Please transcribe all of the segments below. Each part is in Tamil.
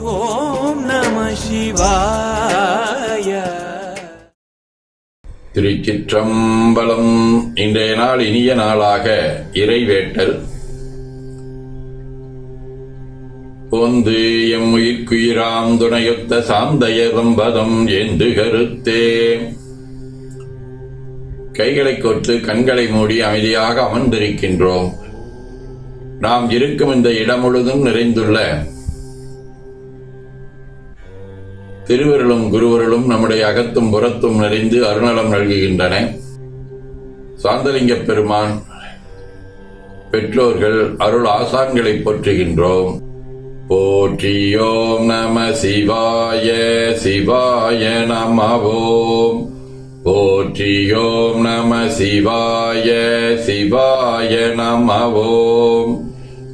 ஓம் நம சிவாய. திருச்சிற்றம்பலம். இன்றைய நாள் இனிய நாளாக இறைவேட்டல். பொந்து எம் உயிர்க்குயிராம் துணையொத்த சாந்தயம்பதம் ஏந்து கருத்தே. கைகளை கோர்த்து கண்களை மூடி அமைதியாக அமர்ந்திருக்கின்றோம். நாம் இருக்கும் இந்த இடம் முழுதும் நிறைந்துள்ள திருவருளும் குருவருளும் நம்முடைய அகத்தும் புறத்தும் நிறைந்து அருணலம் நல்குகின்றன. சாந்தலிங்க பெருமான் பெற்றோர்கள் அருள் ஆசான்களை போற்றுகின்றோம். போற்றியோம் நம சிவாய சிவாய நமவோம். போற்றியோம் நம சிவாய சிவாய நமவோம்.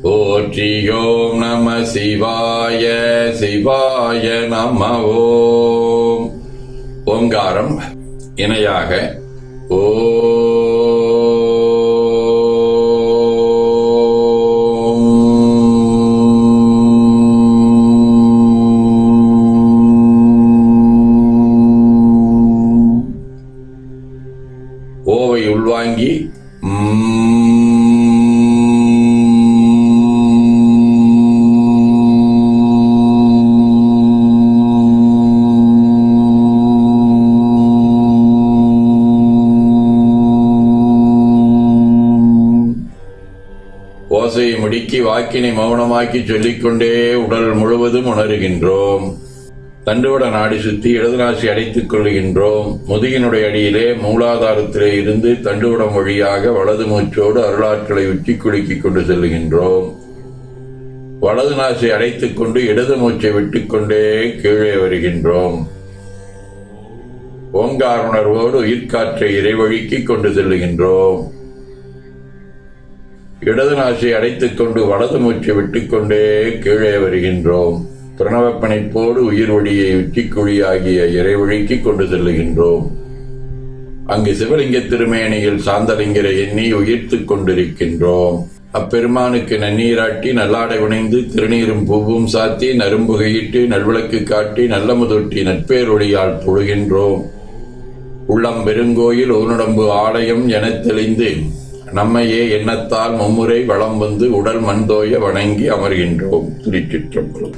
போற்றியோம் நம சிவாய சிவாய நமவோம். ஓங்காரம் இணையாக ஓ ஓவை உள்வாங்கி ஓசையை முடுக்கி வாக்கினை மௌனமாக்கி சொல்லிக்கொண்டே உடல் முழுவதும் உணர்கின்றோம். தண்டுவட நாடி சுற்றி இடது நாசி அடைத்துக் கொள்கின்றோம். முதுகினுடைய அடியிலே மூலாதாரத்திலே இருந்து தண்டுவடம் வழியாக வலது மூச்சோடு அருளாற்றலை உச்சி குலுக்கிக் கொண்டு செல்கின்றோம். வலது நாசி அடைத்துக் கொண்டு இடது மூச்சை விட்டுக்கொண்டே கீழே வருகின்றோம். ஓங்கார உணர்வோடு உயிர்காற்றை இறைவழிக்கு கொண்டு செல்லுகின்றோம். இடது நாசி அடைத்துக் கொண்டு வலது மூச்சை விட்டுக்கொண்டே கீழே வருகின்றோம். பிரணவப்பனைப்போடு உயிர் ஒளியை உச்சிக்குழியாகிய இறைவழிக்கு கொண்டு செல்லுகின்றோம். அங்கு சிவலிங்க திருமேனியில் சாந்தலிங்கரை எண்ணி உயிர்த்துக் கொண்டிருக்கின்றோம். அப்பெருமானுக்கு நன்னீராட்டி நல்லாடை உணைந்து திருநீரும் பூவும் சாத்தி நரும்புகையிட்டு நல்விளக்கு காட்டி நல்லமுதொட்டி நட்பேரொழியால் தொழுகின்றோம். உள்ளம் பெருங்கோயில் ஊனுடம்பு ஆலயம் எனத் தெளிந்து நம்மையே எண்ணத்தால் மும்முறை வளம் வந்து உடல் மண்தோய வணங்கி அமர்கின்றோம். திருச்சிற்றம்பலம்.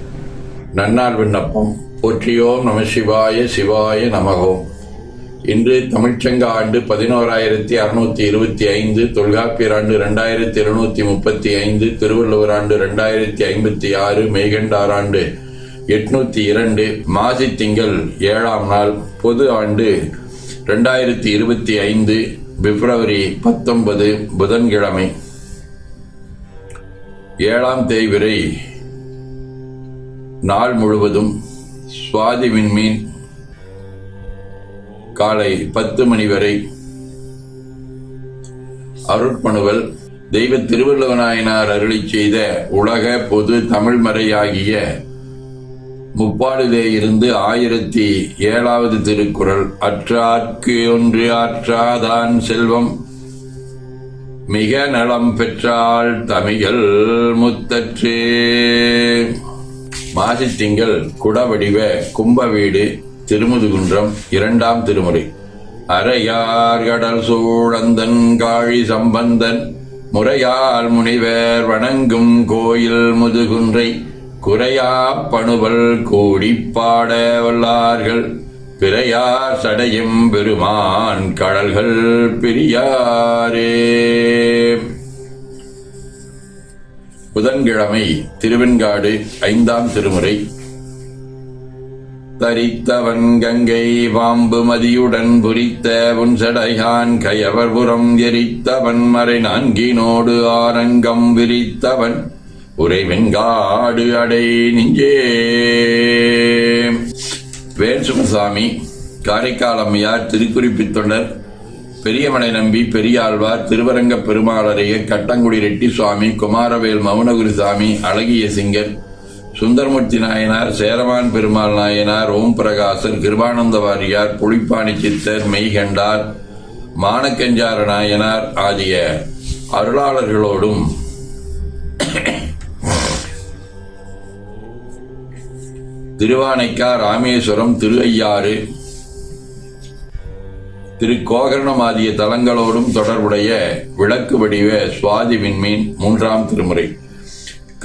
நன்னாள் விண்ணப்பம். போற்றியோம் நம சிவாய சிவாய நமகோம். இன்று தமிழ்ச்சங்க ஆண்டு 11,625, தொல்காப்பியர் ஆண்டு 2735, திருவள்ளுவர் ஆண்டு 2056, மெய்கண்டார் ஆண்டு 802, மாசி திங்கள் 7ஆம் நாள், பொது ஆண்டு 2025, பிப்ரவரி 19, புதன்கிழமை. 7ஆம் தேய்பிறை நாள் முழுவதும் சுவாதி விண்மீன் காலை 10 மணி வரை அருட்பணுவல் தெய்வ திருவள்ளுவநாயனார் அருளிச் செய்த உலக பொது தமிழ் மறையாகிய முப்பாடிலே இருந்து 1007வது திருக்குறள். அற்றார்க்கு ஒன்று ஆற்றாதான் செல்வம் மிக நலம் பெற்றால் தமிழ் முத்தற்றே. மாசித்திங்கள் குடவடிவ கும்ப வீடு திருமுதுகுன்றம் 2ஆம் திருமுறை. அரையார் கடல் சூழந்தன் காழி சம்பந்தன் முறையால் முனிவர் வணங்கும் கோயில் முதுகுன்றை குறையா பணுவல் கூடிப்பாட வல்லார்கள் பிறையார் சடையும் பெருமான் கடல்கள் பிரியாரே. புதன்கிழமை திருவெண்காடு 5ஆம் திருமுறை. தரித்தவன் கங்கை பாம்பு மதியுடன் புரித்த புன்சடையான் கயவர்புறம் எரித்தவன் மறை நான்கினோடு ஆரங்கம் விரித்தவன் உறைவெண்காடு அடை நெஞ்சே. வேல்சுமசாமி, காரைக்கால் அம்மையார், திருக்குறிப்பித்தொண்டர், பெரியமலை நம்பி, பெரியாழ்வார், திருவரங்க பெருமாளரையர், கட்டங்குடி ரெட்டி சுவாமி, குமாரவேல் மௌனகுருசாமி, அழகிய சிங்கர், சுந்தரமூர்த்தி நாயனார், சேரமான் பெருமாள் நாயனார், ஓம் பிரகாசர், கிருபானந்த வாரியார், புலிப்பாணி சித்தர், மெய்கண்டார், மானக்கஞ்சார நாயனார் ஆகிய அருளாளர்களோடும் திருவானைக்கா, ராமேஸ்வரம், திருவையாறு, திருக்கோகர்ணம் ஆகிய தலங்களோடும் தொடர்புடைய விளக்கு வடிவ சுவாதி விண்மீன் 3ஆம் திருமுறை.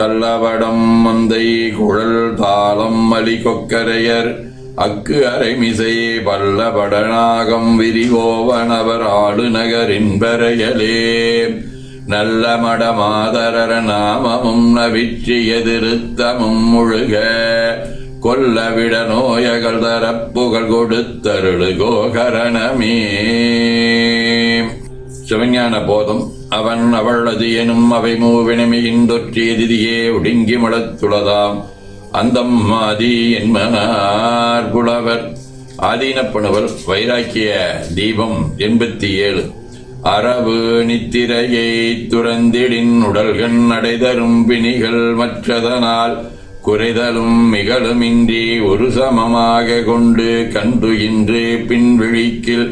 கல்லவடம் மந்தை குழல் தாளம் மலி கொக்கரையர் அக்கு அரைமிசை பல்லபடனாகம் விரிவோவனவர் ஆளு நகரின் பெறையலே நல்ல மடமாதரர நாமமும் நவிற்றிய திருத்தமும் முழுக கொல்லவிட நோயகள் தரப்புகள் கொடுத்தருளு கோகரணமே. சிவஞான போதம். அவன் அவளது எனும் அவை மூவினமையின் தொற்றிய திதியே ஒடுங்கி மலத்துளதாம் அந்தம் ஆதி என்மனார் புலவர். ஆதீனப்பணுவர். வைராக்கிய தீபம் 87. அரவு நித்திரையை துறந்திடின் உடல்கண் அடைதரும் பிணிகள் மற்றதனால் குறைதலும் மிகழுமின்றி ஒரு சமமாக கொண்டு கண்டுகின்று பின்விழிக்கில்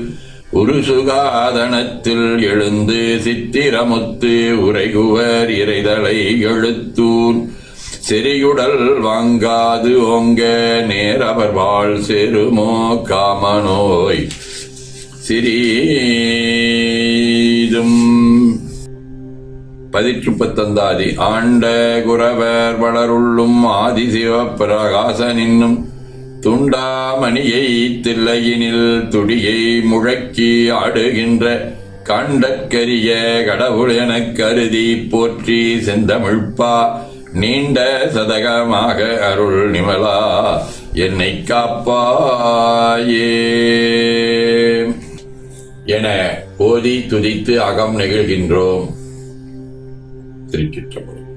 ஒரு சுகாதனத்தில் எழுந்து சித்திரமுத்து உரைகுவர் இறைதலை எழுத்தூன் செறியுடல் வாங்காது ஓங்க நேரவர் வாழ் செருமோ காமநோய் சிறீதும். 19 ஆண்ட குரவர் வளருள்ளும் ஆதி சிவப்பிரகாசனின்னும் துண்டாமணியை தில்லையினில் துடியை முழக்கி ஆடுகின்ற கண்டற்கரிய கடவுள் எனக் கருதி போற்றி செந்தமிழ்ப்பா நீண்ட சதகமாக அருள் நிமலா என்னை காப்பாயே என ஓதி துதித்து அகம் நெகிழ்கின்றோம். திருச்சிற்றம்பலம்.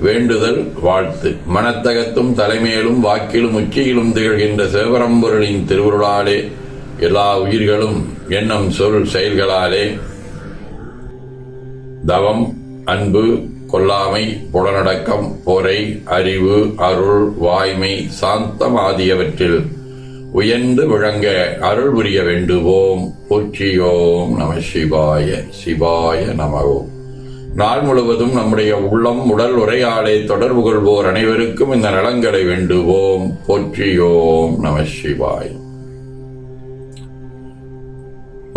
வேண்டுதல் வாழ்த்து. மனத்தகத்தும் தலைமையிலும் வாக்கிலும் உச்சியிலும் திகழ்கின்ற சிவபரம்பொருளின் திருவுருளாலே எல்லா உயிர்களும் எண்ணம் சொல் செயல்களாலே தவம், அன்பு, கொல்லாமை, புலனடக்கம், பொறை, அறிவு, அருள், வாய்மை, சாந்தம் ஆகியவற்றில் உயர்ந்து விளங்க அருள் புரிய வேண்டுவோம். போற்றியோம் நம சிவாய. சிவாய நமவோம். நாள் முழுவதும் நம்முடைய உள்ளம் உடல் உரையாடை தொடர்பு கொள்வோர் அனைவருக்கும் இந்த நலங்களை வேண்டுவோம். போற்றியோம் நம சிவாய.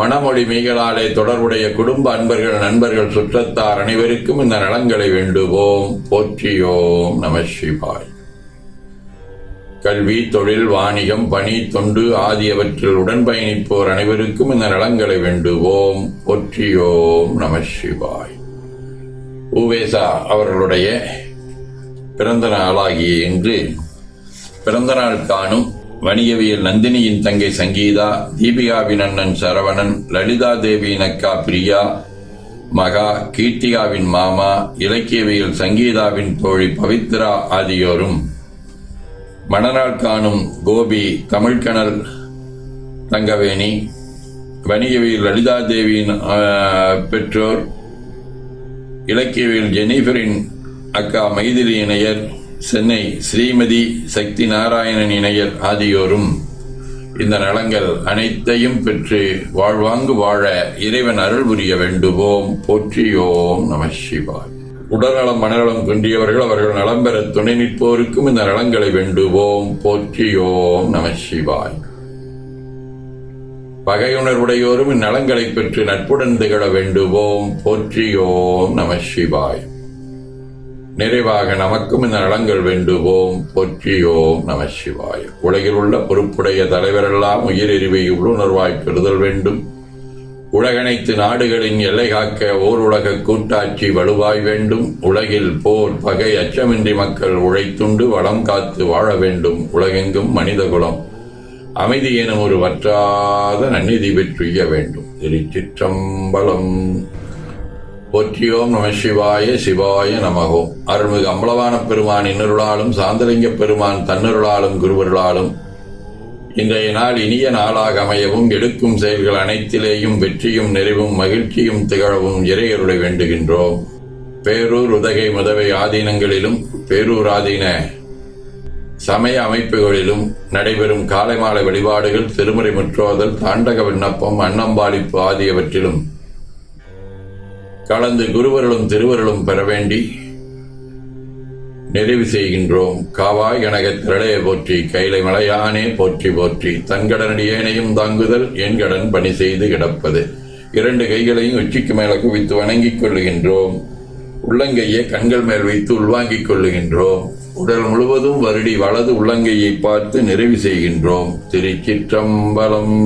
மனமொழி மெய்களாலே தொடர்புடைய குடும்ப அன்பர்கள், நண்பர்கள், சுற்றத்தார் அனைவருக்கும் இந்த நலங்களை வேண்டுவோம். போற்றியோம் நம சிவாய. கல்வி, தொழில், வாணிகம், பணி, தொண்டு ஆகியவற்றில் உடன் பயணிப்போர் அனைவருக்கும் இந்த நலங்களை வேண்டுவோம். போற்றியோம் நம சிவாய. உவேசா அவர்களுடைய பிறந்த நாளாகிய இன்று பிறந்த நாள் காணும் வணிகவியல் நந்தினியின் தங்கை சங்கீதா, தீபிகாவின் அண்ணன் சரவணன், லலிதா தேவியின் அக்கா பிரியா, மகா, கீர்த்திகாவின் மாமா, இலக்கியவியல் சங்கீதாவின் தோழி பவித்ரா ஆகியோரும், மணநாள் காணும் கோபி, தமிழ்கணல் தங்கவேணி, வணிகவியல் லலிதா தேவியின் பெற்றோர், இலக்கியவியல் ஜெனிஃபரின் அக்கா மைதிலி இணையர், சென்னை ஸ்ரீமதி சக்தி நாராயணன் இணையர் ஆகியோரும் இந்த நலங்கள் அனைத்தையும் பெற்று வாழ்வாங்கு வாழ இறைவன் அருள் புரிய வேண்டுவோம். போற்றியோம் நம சிவாய். உடல்நலம் மனநலம் குன்றியவர்கள் அவர்கள் நலம் பெற துணை நிற்போருக்கும் இந்த நலங்களை வேண்டுவோம். போற்றியோம் நம சிவாய். பகையுணர்வுடையோரும் இந்நலங்களை பெற்று நட்புடன் திகழ வேண்டுவோம். போற்றியோம் நம சிவாய். நிறைவாக நமக்கும் இந்த நலங்கள் வேண்டுவோம். போற்றியோம் நம சிவாய். உலகில் உள்ள பொறுப்புடைய தலைவரெல்லாம் உயிரெறிவை உள்ளுணர்வாய் பெறுதல் வேண்டும். உலகனைத்து நாடுகளின் எல்லை காக்க ஓர் உலக கூட்டாட்சி வலுவாய் வேண்டும். உலகில் போர், பகை, அச்சமின்றி மக்கள் உழைத்துண்டு வளம் காத்து வாழ வேண்டும். உலகெங்கும் மனித குலம் அமைதி எனும் ஒரு வற்றாத நன்னிதி பெற்றுய வேண்டும். திருச்சிற்றம்பலம். போற்றியோம் நம சிவாய. சிவாய நமகோம். அருள்மிகு அம்பலவான பெருமான் இன்னருளாலும் சாந்தலிங்க பெருமான் தன்னருளாலும் குருவருளாலும் இன்றைய நாள் இனிய நாளாக அமையவும், எடுக்கும் செயல்கள் அனைத்திலேயும் வெற்றியும் நிறைவும் மகிழ்ச்சியும் திகழவும் இறையருளை வேண்டுகின்றோம். பேரூர், உதகை, முதவை ஆதீனங்களிலும் பேரூர் ஆதீன சமய அமைப்புகளிலும் நடைபெறும் காலை மாலை வழிபாடுகள், திருமுறை முற்றோதல், தாண்டக விண்ணப்பம், அன்னம்பாளிப்பு ஆகியவற்றிலும் கலந்து குருவருளும் திருவருளும் பெற வேண்டி நிறைவு செய்கின்றோம். காவாய் கனகத் திரளே போற்றி, கைலை மலையானே போற்றி போற்றி, தன்கடனடி ஏனையும் தாங்குதல் என் கடன் பணி செய்து கிடப்பது. 2 கைகளையும் உச்சிக்கு மேல குவித்து வணங்கிக் கொள்ளுகின்றோம். உள்ளங்கையை கண்கள் மேல் வைத்து உள்வாங்கிக் கொள்ளுகின்றோம். உடல் முழுவதும் வருடி வலது உள்ளங்கையை பார்த்து நிறைவு செய்கின்றோம். திருச்சிற்றம்பலம்.